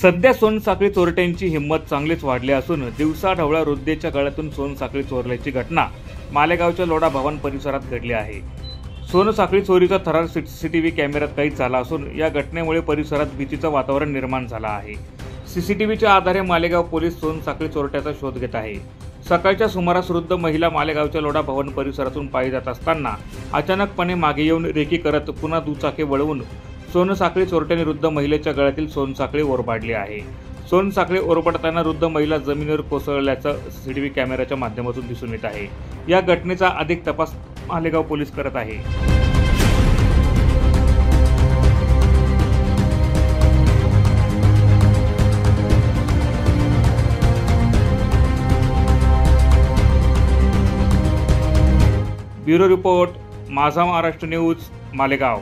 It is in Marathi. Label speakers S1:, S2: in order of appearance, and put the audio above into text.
S1: सध्या सोनसाखळी चोरट्यांची हिंमत चांगलीच वाढली असून दिवसाढवळ्या वृद्धेच्या गळ्यातून सोनसाखळी चोरल्याची घटना मालेगावच्या लोढा भवन परिसरात घडली आहे। सोनसाखळी चोरीचा थरार सीसीटीव्ही कॅमेऱ्यात कैद झाला असून या घटनेमुळे परिसरात भीतीचं वातावरण निर्माण झालं आहे। सीसीटीव्हीच्या आधारे मालेगाव पोलीस सोनसाखळी चोरट्याचा शोध घेत आहे। सकाळच्या सुमारास वृद्ध महिला मालेगावच्या लोढा भवन परिसरातून पायी जात असताना अचानकपणे मागे येऊन रेकी करत पुन्हा दुचाकी वळवून सोनसाखळी चोरट्याने वृद्ध महिलेच्या गळ्यातील सोनसाखळी ओरबाडली आहे। सोनसाखळी ओरबाडताना वृद्ध महिला जमिनीवर कोसळल्याचं सीसीटीव्ही कॅमेऱ्याच्या माध्यमातून दिसून येत आहे। या घटनेचा अधिक तपास मालेगाव पोलीस करत आहे। ब्युरो रिपोर्ट, माझा महाराष्ट्र न्यूज, मालेगाव।